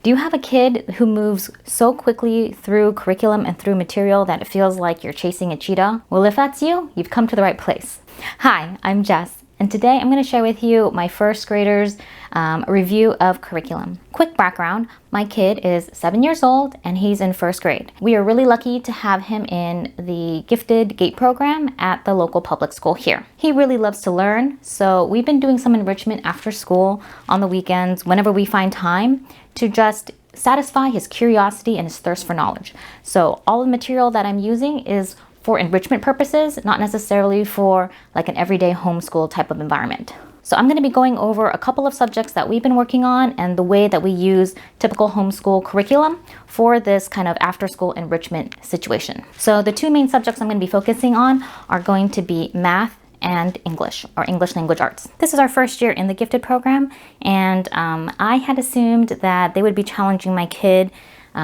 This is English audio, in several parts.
Do you have a kid who moves so quickly through curriculum and through material that it feels like you're chasing a cheetah? Well, if that's you, you've come to the right place. Hi, I'm Jess, and today I'm going to share with you my first graders review of curriculum. Quick background, my kid is 7 years old and he's in first grade. We are really lucky to have him in the Gifted Gate program at the local public school here. He really loves to learn, so we've been doing some enrichment after school on the weekends whenever we find time to just satisfy his curiosity and his thirst for knowledge. So all the material that I'm using is for enrichment purposes, not necessarily for like an everyday homeschool type of environment. So I'm going to be going over a couple of subjects that we've been working on and the way that we use typical homeschool curriculum for this kind of after-school enrichment situation. So the two main subjects I'm going to be focusing on are going to be math and English, or English language arts. This is our first year in the Gifted program, and I had assumed that they would be challenging my kid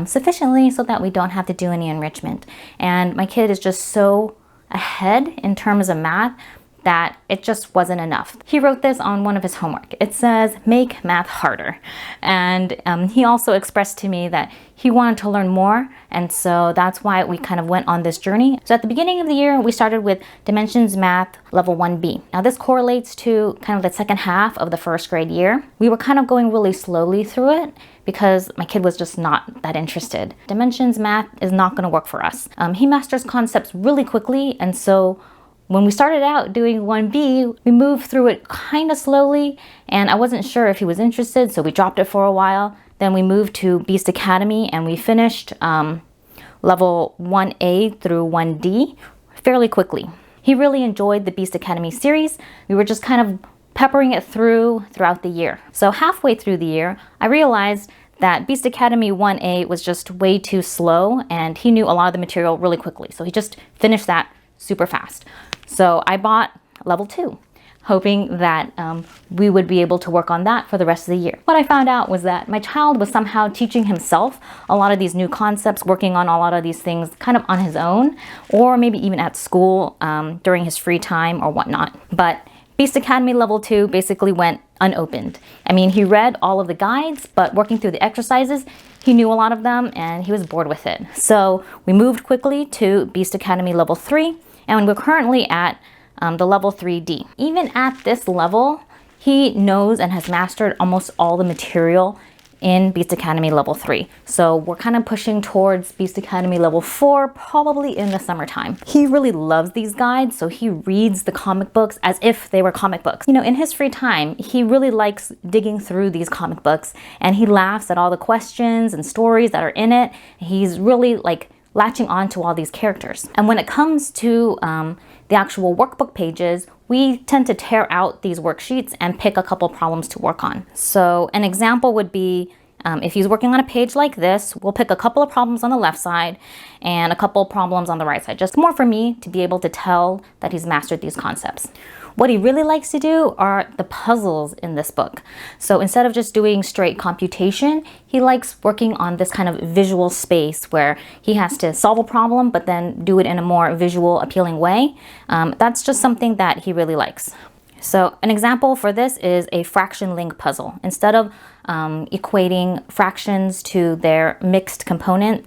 sufficiently so that we don't have to do any enrichment. And my kid is just so ahead in terms of math that it just wasn't enough. He wrote this on one of his homework. It says, make math harder. And he also expressed to me that he wanted to learn more, and so that's why we kind of went on this journey. So at the beginning of the year, we started with Dimensions Math Level 1B. Now this correlates to kind of the second half of the first grade year. We were kind of going really slowly through it because my kid was just not that interested. Dimensions Math is not going to work for us. He masters concepts really quickly, and so when we started out doing 1B, we moved through it kind of slowly, and I wasn't sure if he was interested, so we dropped it for a while. Then we moved to Beast Academy, and we finished level 1A through 1D fairly quickly. He really enjoyed the Beast Academy series. We were just kind of peppering it throughout the year. So halfway through the year, I realized that Beast Academy 1A was just way too slow, and he knew a lot of the material really quickly. So he just finished that super fast. So I bought level 2, hoping that we would be able to work on that for the rest of the year. What I found out was that my child was somehow teaching himself a lot of these new concepts, working on a lot of these things kind of on his own, or maybe even at school during his free time or whatnot. But Beast Academy level 2 basically went unopened. I mean, he read all of the guides, but working through the exercises, he knew a lot of them and he was bored with it. So we moved quickly to Beast Academy level 3, and we're currently at the level 3D. Even at this level, he knows and has mastered almost all the material in Beast Academy level 3. So we're kind of pushing towards Beast Academy level 4, probably in the summertime. He really loves these guides, so he reads the comic books as if they were comic books. You know, in his free time, he really likes digging through these comic books, and he laughs at all the questions and stories that are in it. He's really like latching on to all these characters. And when it comes to the actual workbook pages, we tend to tear out these worksheets and pick a couple problems to work on. So an example would be if he's working on a page like this, we'll pick a couple of problems on the left side and a couple of problems on the right side, just more for me to be able to tell that he's mastered these concepts. What he really likes to do are the puzzles in this book. So instead of just doing straight computation, he likes working on this kind of visual space where he has to solve a problem, but then do it in a more visual, appealing way. That's just something that he really likes. So an example for this is a fraction link puzzle. Instead of equating fractions to their mixed component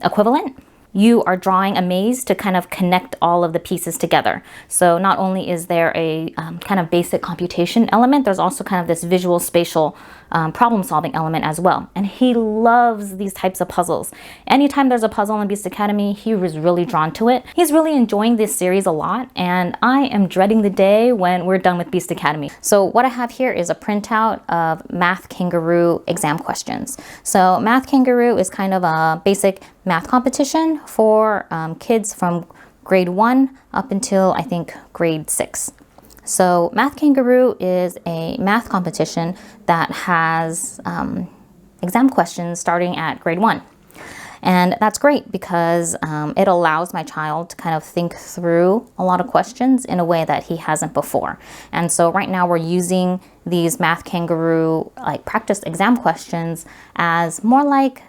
equivalent, you are drawing a maze to kind of connect all of the pieces together. So not only is there a kind of basic computation element, there's also kind of this visual spatial problem solving element as well. And he loves these types of puzzles. Anytime there's a puzzle in Beast Academy, he was really drawn to it. He's really enjoying this series a lot, and I am dreading the day when we're done with Beast Academy. So what I have here is a printout of Math Kangaroo exam questions. So Math Kangaroo is kind of a basic math competition for kids from grade 1 up until I think grade 6. So Math Kangaroo is a math competition that has exam questions starting at grade 1. And that's great because it allows my child to kind of think through a lot of questions in a way that he hasn't before. And so right now we're using these Math Kangaroo like practice exam questions as more like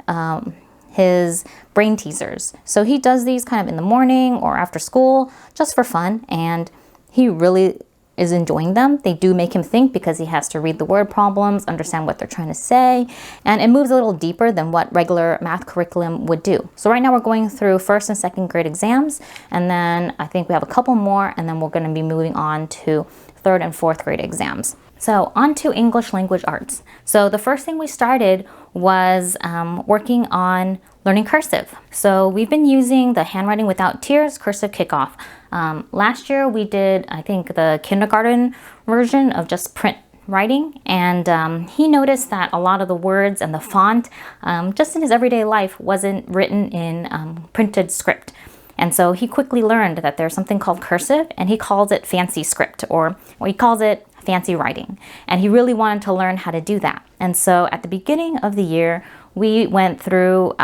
his brain teasers. So he does these kind of in the morning or after school just for fun, and he really is enjoying them. They do make him think because he has to read the word problems, understand what they're trying to say, and it moves a little deeper than what regular math curriculum would do. So right now we're going through first and second grade exams, and then I think we have a couple more, and then we're going to be moving on to third and fourth grade exams. So on to English language arts. So the first thing we started was working on learning cursive. So we've been using the Handwriting Without Tears cursive kickoff. Last year we did, I think, the kindergarten version of just print writing, and he noticed that a lot of the words and the font, just in his everyday life, wasn't written in printed script. And so he quickly learned that there's something called cursive, and he calls it fancy script, or he calls it fancy writing. And he really wanted to learn how to do that. And so at the beginning of the year, we went through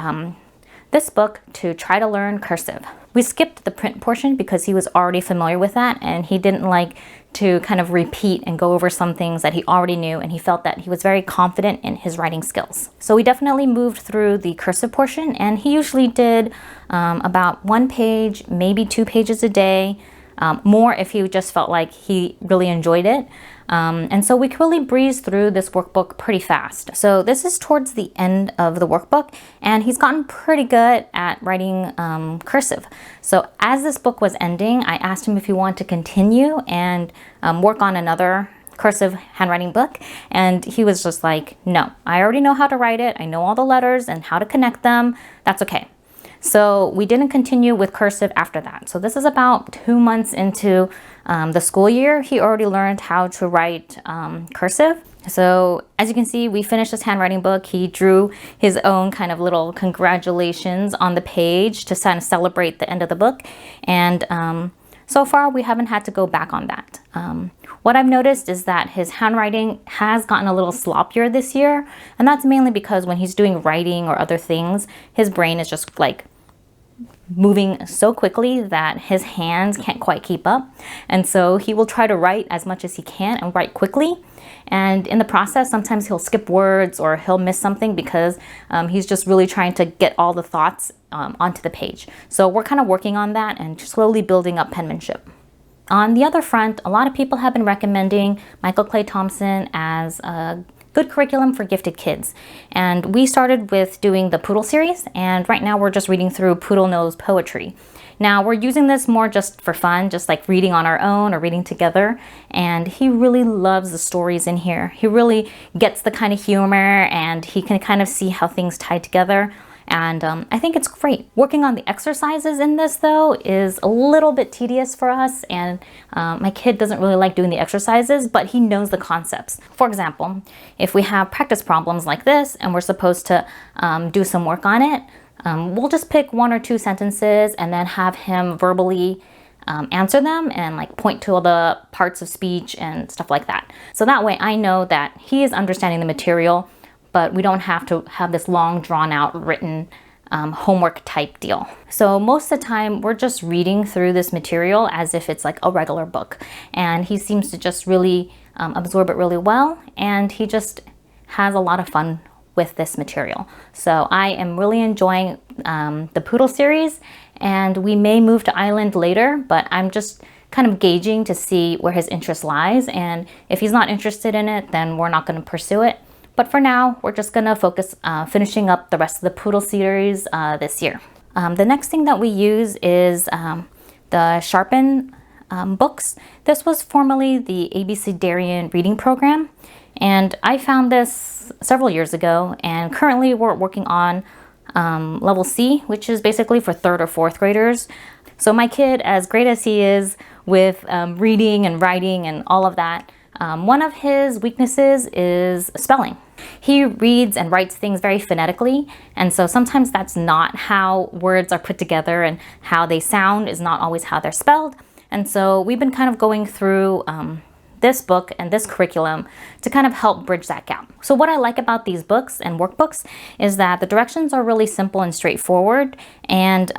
this book to try to learn cursive. We skipped the print portion because he was already familiar with that, and he didn't like to kind of repeat and go over some things that he already knew, and he felt that he was very confident in his writing skills. So we definitely moved through the cursive portion, and he usually did about 1 page, maybe 2 pages a day, more if he just felt like he really enjoyed it. And so we could really breeze through this workbook pretty fast. So this is towards the end of the workbook, and he's gotten pretty good at writing cursive. So as this book was ending, I asked him if he wanted to continue and work on another cursive handwriting book, and he was just like, no, I already know how to write it. I know all the letters and how to connect them. That's okay. So we didn't continue with cursive after that. So this is about 2 months into the school year. He already learned how to write cursive. So as you can see, we finished this handwriting book. He drew his own kind of little congratulations on the page to kind of celebrate the end of the book. And so far, we haven't had to go back on that. What I've noticed is that his handwriting has gotten a little sloppier this year. And that's mainly because when he's doing writing or other things, his brain is just like moving so quickly that his hands can't quite keep up. And so he will try to write as much as he can and write quickly. And in the process, sometimes he'll skip words or he'll miss something because he's just really trying to get all the thoughts onto the page. So we're kind of working on that and slowly building up penmanship. On the other front, a lot of people have been recommending Michael Clay Thompson as a good curriculum for gifted kids. And we started with doing the Poodle series, and right now we're just reading through Poodle Knows Poetry. Now we're using this more just for fun, just like reading on our own or reading together. And he really loves the stories in here. He really gets the kind of humor, and he can kind of see how things tie together. And I think it's great. Working on the exercises in this, though, is a little bit tedious for us. And my kid doesn't really like doing the exercises, but he knows the concepts. For example, if we have practice problems like this and we're supposed to do some work on it, we'll just pick 1 or 2 sentences and then have him verbally answer them and like point to all the parts of speech and stuff like that. So that way I know that he is understanding the material, but we don't have to have this long drawn out written homework type deal. So most of the time we're just reading through this material as if it's like a regular book, and he seems to just really absorb it really well, and he just has a lot of fun with this material. So I am really enjoying the Poodle series, and we may move to Island later, but I'm just kind of gauging to see where his interest lies, and if he's not interested in it, then we're not going to pursue it. But for now, we're just going to focus finishing up the rest of the Poodle series this year. The next thing that we use is the Sharpen books. This was formerly the ABCDarian reading program, and I found this several years ago, and currently we're working on level C, which is basically for 3rd or 4th graders. So my kid, as great as he is with reading and writing and all of that, one of his weaknesses is spelling. He reads and writes things very phonetically, and so sometimes that's not how words are put together, and how they sound is not always how they're spelled. And so we've been kind of going through this book and this curriculum to kind of help bridge that gap. So what I like about these books and workbooks is that the directions are really simple and straightforward, and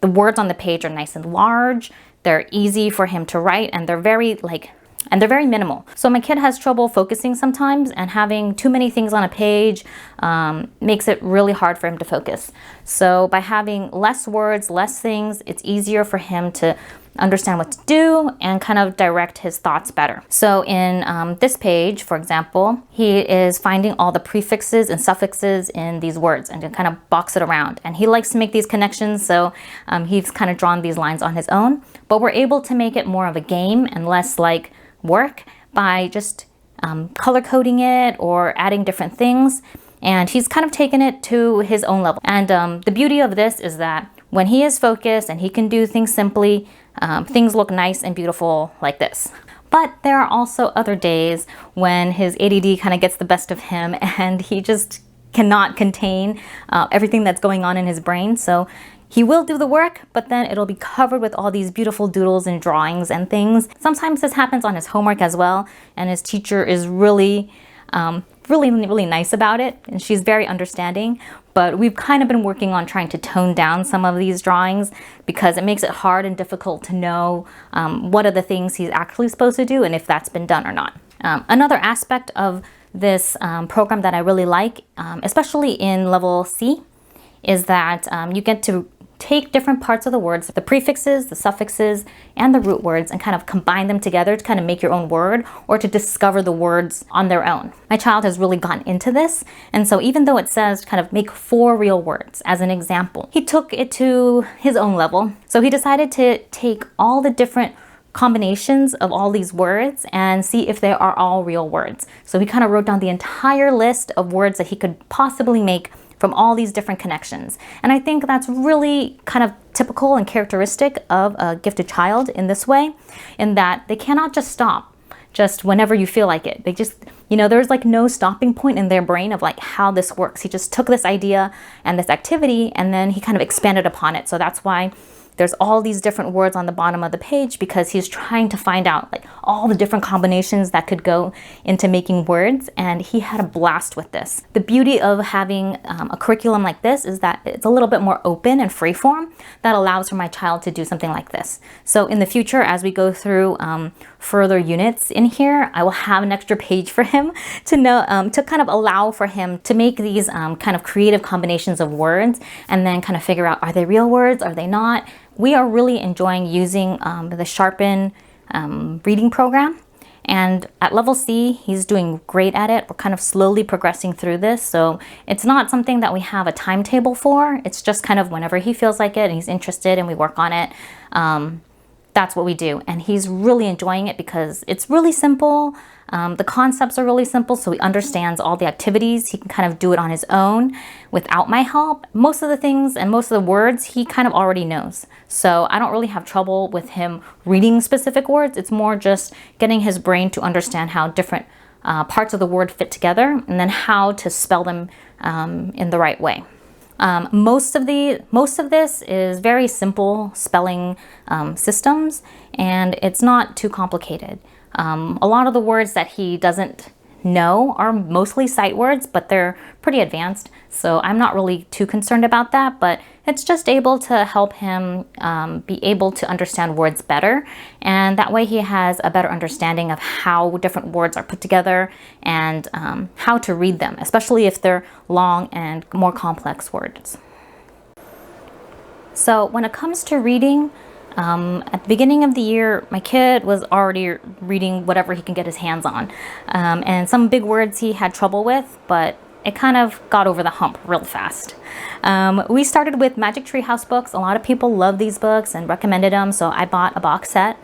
the words on the page are nice and large. They're easy for him to write, and they're very minimal. So my kid has trouble focusing sometimes, and having too many things on a page makes it really hard for him to focus. So by having less words, less things, it's easier for him to understand what to do and kind of direct his thoughts better. So in this page, for example, he is finding all the prefixes and suffixes in these words and to kind of box it around. And he likes to make these connections, so he's kind of drawn these lines on his own. But we're able to make it more of a game and less like work by just color coding it or adding different things. And he's kind of taken it to his own level. And the beauty of this is that when he is focused and he can do things simply, things look nice and beautiful like this. But there are also other days when his ADD kind of gets the best of him and he just cannot contain everything that's going on in his brain. So he will do the work, but then it'll be covered with all these beautiful doodles and drawings and things. Sometimes this happens on his homework as well, and his teacher is really nice about it, and she's very understanding. But we've kind of been working on trying to tone down some of these drawings because it makes it hard and difficult to know what are the things he's actually supposed to do and if that's been done or not. Another aspect of this program that I really like, especially in level C, is that you get to take different parts of the words, the prefixes, the suffixes, and the root words, and kind of combine them together to kind of make your own word or to discover the words on their own. My child has really gone into this, and so even though it says kind of make 4 real words as an example, he took it to his own level. So he decided to take all the different combinations of all these words and see if they are all real words. So he kind of wrote down the entire list of words that he could possibly make from all these different connections. And I think that's really kind of typical and characteristic of a gifted child in this way, in that they cannot just stop just whenever you feel like it. They just, there's like no stopping point in their brain of like how this works. He just took this idea and this activity and then he kind of expanded upon it. So that's why there's all these different words on the bottom of the page, because he's trying to find out like all the different combinations that could go into making words, and he had a blast with this. The beauty of having a curriculum like this is that it's a little bit more open and freeform that allows for my child to do something like this. So in the future, as we go through further units in here, I will have an extra page for him to know, to kind of allow for him to make these kind of creative combinations of words and then kind of figure out, are they real words, are they not? We are really enjoying using the Sharpen reading program, and at level C, he's doing great at it. We're kind of slowly progressing through this, so it's not something that we have a timetable for. It's just kind of whenever he feels like it and he's interested and we work on it, that's what we do. And he's really enjoying it because it's really simple. The concepts are really simple, so he understands all the activities. He can kind of do it on his own without my help. Most of the things and most of the words he kind of already knows. So I don't really have trouble with him reading specific words. It's more just getting his brain to understand how different parts of the word fit together and then how to spell them in the right way. Most of this is very simple spelling systems, and it's not too complicated. A lot of the words that he doesn't know are mostly sight words, but they're pretty advanced, so I'm not really too concerned about that, but it's just able to help him be able to understand words better, and that way he has a better understanding of how different words are put together and how to read them, especially if they're long and more complex words. So when it comes to reading, at the beginning of the year, my kid was already reading whatever he can get his hands on. And some big words he had trouble with, but it kind of got over the hump real fast. We started with Magic Treehouse books. A lot of people love these books and recommended them, so I bought a box set.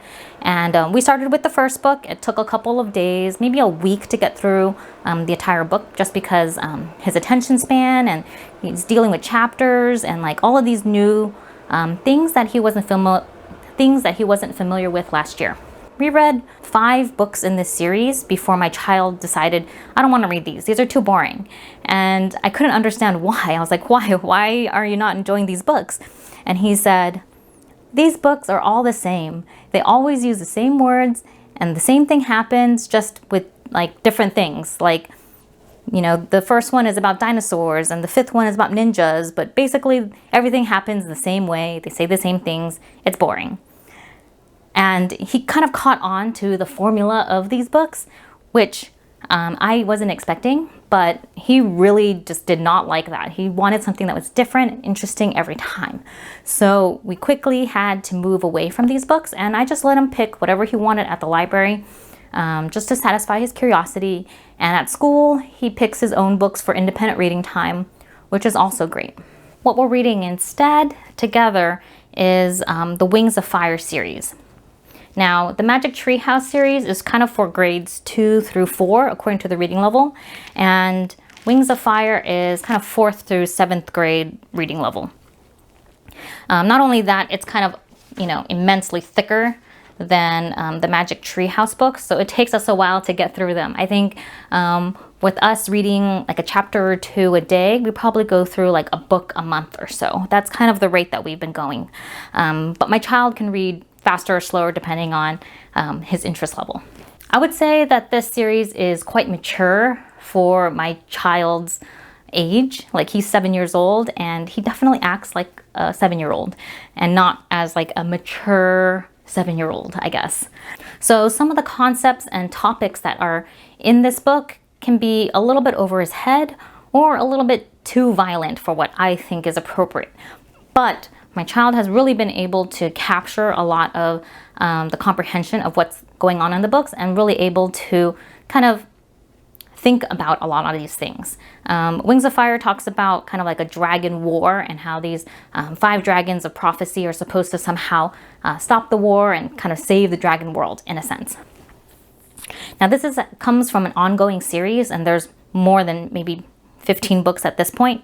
And we started with the first book. It took a couple of days, maybe a week to get through the entire book, just because his attention span, and he's dealing with chapters and like all of these new things that he wasn't familiar with last year. We read 5 books in this series before my child decided, I don't want to read these. These are too boring. And I couldn't understand why. I was like, why? Why are you not enjoying these books? And he said, these books are all the same. They always use the same words and the same thing happens, just with like different things. Like, the first one is about dinosaurs and the 5th one is about ninjas, but basically everything happens the same way. They say the same things. It's boring. And he kind of caught on to the formula of these books, which I wasn't expecting, but he really just did not like that. He wanted something that was different, interesting every time. So we quickly had to move away from these books, and I just let him pick whatever he wanted at the library, just to satisfy his curiosity. And at school, he picks his own books for independent reading time, which is also great. What we're reading instead together is the Wings of Fire series. Now, the Magic Tree House series is kind of for grades 2 through 4, according to the reading level. And Wings of Fire is kind of 4th through 7th grade reading level. Not only that, it's kind of, immensely thicker than the Magic Tree House books. So it takes us a while to get through them. I think with us reading like a chapter or 2 a day, we probably go through like a book a month or so. That's kind of the rate that we've been going. But my child can read faster or slower depending on his interest level. I would say that this series is quite mature for my child's age. Like, he's 7 years old, and he definitely acts like a 7-year-old and not as like a mature 7-year-old, I guess. So some of the concepts and topics that are in this book can be a little bit over his head or a little bit too violent for what I think is appropriate. But my child has really been able to capture a lot of the comprehension of what's going on in the books, and really able to kind of think about a lot of these things. Wings of Fire talks about kind of like a dragon war, and how these 5 dragons of prophecy are supposed to somehow stop the war and kind of save the dragon world, in a sense. Now, this comes from an ongoing series, and there's more than maybe 15 books at this point.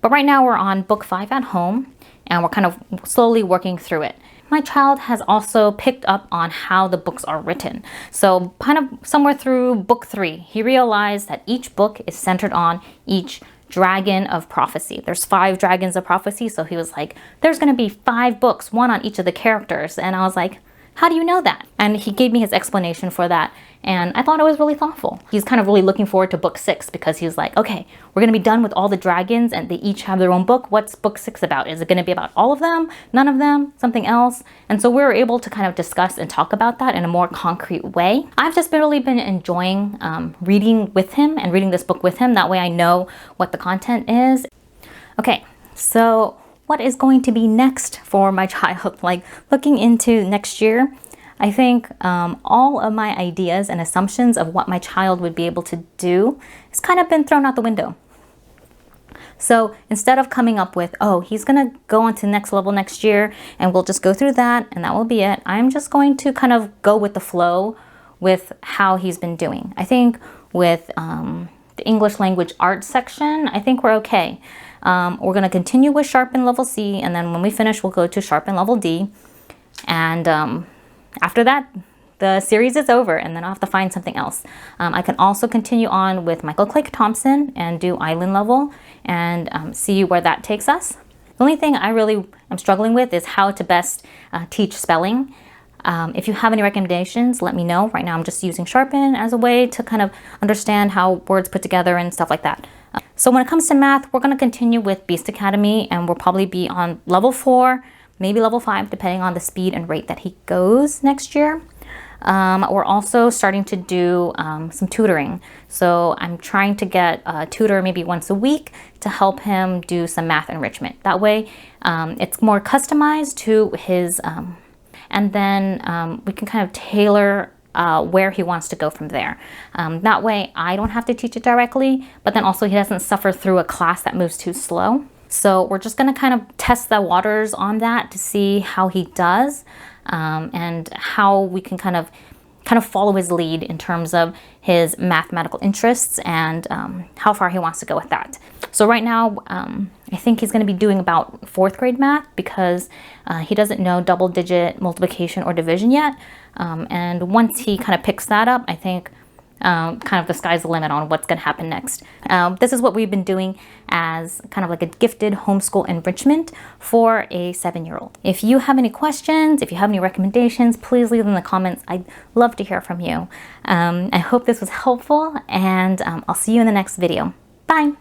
But right now we're on book 5 at home, and we're kind of slowly working through it. My child has also picked up on how the books are written. So kind of somewhere through book 3, he realized that each book is centered on each dragon of prophecy. There's 5 dragons of prophecy, so he was like, there's going to be 5 books, one on each of the characters. And I was like, how do you know that? And he gave me his explanation for that, and I thought it was really thoughtful. He's kind of really looking forward to book 6, because he was like, okay, we're going to be done with all the dragons, and they each have their own book. What's book 6 about? Is it going to be about all of them? None of them? Something else? And so we were able to kind of discuss and talk about that in a more concrete way. I've just really been enjoying reading with him and reading this book with him. That way I know what the content is. Okay, so what is going to be next for my child? Like, looking into next year, I think all of my ideas and assumptions of what my child would be able to do has kind of been thrown out the window. So instead of coming up with, oh, he's going to go on to the next level next year, and we'll just go through that and that will be it, I'm just going to kind of go with the flow with how he's been doing. I think with the English language arts section, I think we're okay. We're going to continue with Sharpen level C, and then when we finish, we'll go to Sharpen level D. And after that, the series is over, and then I'll have to find something else. I can also continue on with Michael Clegg Thompson and do Island level and see where that takes us. The only thing I really am struggling with is how to best teach spelling. If you have any recommendations, let me know. Right now I'm just using Sharpen as a way to kind of understand how words put together and stuff like that. So when it comes to math, we're going to continue with Beast Academy, and we'll probably be on level 4, maybe level 5, depending on the speed and rate that he goes next year. We're also starting to do some tutoring. So I'm trying to get a tutor maybe once a week to help him do some math enrichment. That way it's more customized to his, and then we can kind of tailor where he wants to go from there. That way I don't have to teach it directly, but then also he doesn't suffer through a class that moves too slow. So we're just going to kind of test the waters on that to see how he does, and how we can kind of follow his lead in terms of his mathematical interests and how far he wants to go with that. So right now, I think he's going to be doing about 4th grade math, because he doesn't know double-digit multiplication or division yet. And once he kind of picks that up, I think kind of the sky's the limit on what's going to happen next. This is what we've been doing as kind of like a gifted homeschool enrichment for a 7-year-old. If you have any questions, if you have any recommendations, please leave them in the comments. I'd love to hear from you. I hope this was helpful, and I'll see you in the next video. Bye!